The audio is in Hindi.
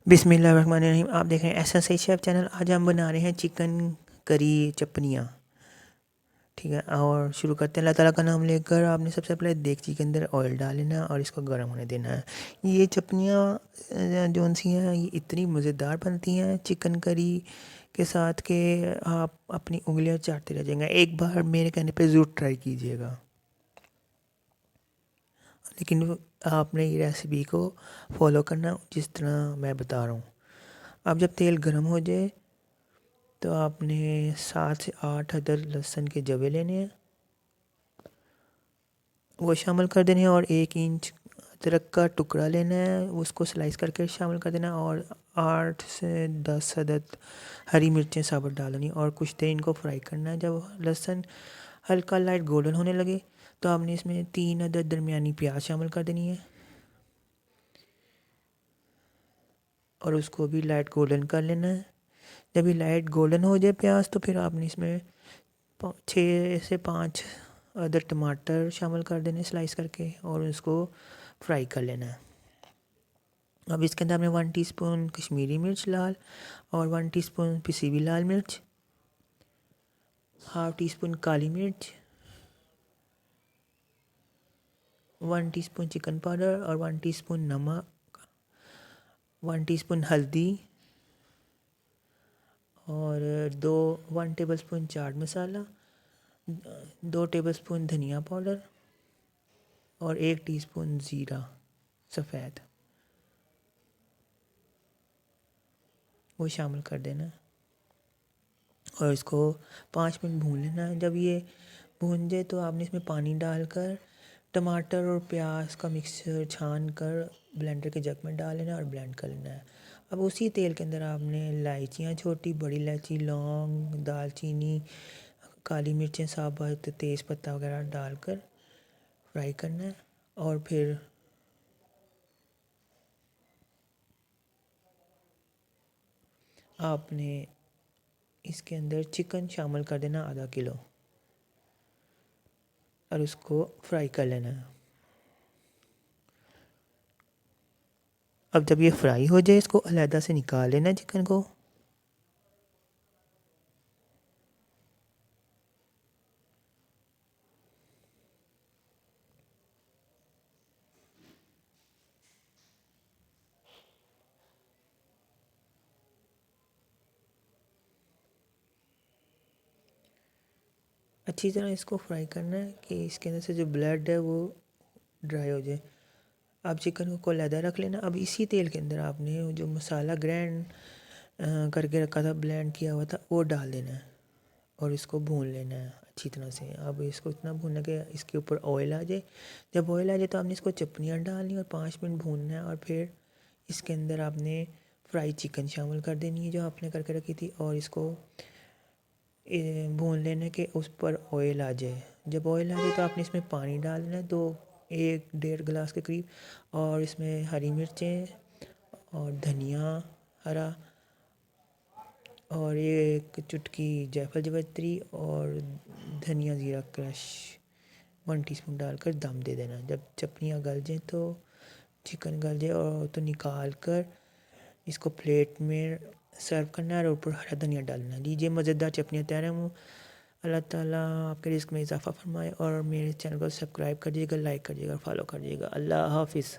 बिस्मिल्लाहिर्रहमानिर्रहीम। आप देख रहे हैं एसएस शेफ चैनल। आज हम बना रहे हैं चिकन करी चपनियाँ। ठीक है, और शुरू करते हैं अल्लाह ताला का नाम लेकर। आपने सबसे पहले देगची के अंदर ऑयल डाल लेना है और इसको गर्म होने देना है। ये चपनियाँ जौन सी हैं ये इतनी मज़ेदार बनती हैं चिकन करी के साथ कि आप अपनी उंगलियां चाटते रह जाएंगे। एक बार मेरे कहने पे ज़रूर ट्राई कीजिएगा, लेकिन आपने ये रेसिपी को फॉलो करना जिस तरह मैं बता रहा हूँ। अब जब तेल गर्म हो जाए तो आपने 7 से 8 अदर लहसुन के जवे लेने हैं, वो शामिल कर देने हैं। और 1 इंच अदरक का टुकड़ा लेना है, उसको स्लाइस करके शामिल कर देना है। और 8 से 10 अदद हरी मिर्चें साबुत डालनी और कुछ देर इनको फ्राई करना है। जब लहसुन हल्का लाइट गोल्डन होने लगे तो आपने इसमें 3 अदद दरमियानी प्याज शामिल कर देनी है और उसको भी लाइट गोल्डन कर लेना है। जब ये लाइट गोल्डन हो जाए प्याज तो फिर आपने इसमें 6 से 5 अदर टमाटर शामिल कर देने स्लाइस करके और उसको फ्राई कर लेना है। अब इसके अंदर हमने 1 टीस्पून कश्मीरी मिर्च लाल और 1 टीस्पून पिसी हुई लाल मिर्च, हाफ टी स्पून काली मिर्च, 1 टीस्पून चिकन पाउडर और 1 टीस्पून नमक, 1 टीस्पून हल्दी और 1 table spoon chaat masala, 2 table spoon धनिया पाउडर और 1 टीस्पून ज़ीरा सफ़ेद वो शामिल कर देना और इसको 5 मिनट भून लेना है। जब ये भून जाए तो आपने इसमें पानी डालकर टमाटर और प्याज का मिक्सचर छान कर ब्लेंडर के जग में डाल लेना और ब्लेंड कर लेना है। अब उसी तेल के अंदर आपने इलायचियाँ, छोटी बड़ी इलायची, लौंग, दालचीनी, काली मिर्चें साबुत, तेज़ पत्ता वगैरह डालकर फ्राई करना है। और फिर आपने इसके अंदर चिकन शामिल कर देना आधा किलो और उसको फ्राई कर लेना है। अब जब ये फ्राई हो जाए इसको अलहदा से निकाल लेना चिकन को। अच्छी तरह इसको फ्राई करना है कि इसके अंदर से जो ब्लड है वो ड्राई हो जाए। अब चिकन को अलहदा रख लेना। अब इसी तेल के अंदर आपने जो मसाला ग्राइंड करके रखा था, ब्लेंड किया हुआ था, वो डाल देना है और इसको भून लेना है अच्छी तरह से। अब इसको इतना भूनना कि इसके ऊपर ऑयल आ जाए। जब ऑयल आ जाए तो आपने इसको चपनियाँ डालनी और 5 मिनट भूनना है। और फिर इसके अंदर आपने फ्राई चिकन शामिल कर देनी है जो आपने करके रखी थी और इसको भून लेने के उस पर ऑयल आ जाए। जब ऑयल आ जाए तो आपने इसमें पानी डालना है, 1 1.5 गिलास के करीब। और इसमें हरी मिर्चें और धनिया हरा और एक चुटकी जायफल जावित्री और धनिया ज़ीरा क्रश 1 टीस्पून डालकर दम दे देना। जब चपनियाँ गल जाएँ तो चिकन गल जाए और तो निकाल कर इसको प्लेट में सर्व करना है और ऊपर हरा धनिया डालना। लीजिए मज़ेदार चटनियाँ तैयार हैं। अल्लाह ताला आपके रिस्क में इजाफ़ा फरमाए और मेरे चैनल को सब्सक्राइब करिएगा, लाइक करिएगा, फॉलो करिएगा। अल्लाह हाफ़िज़।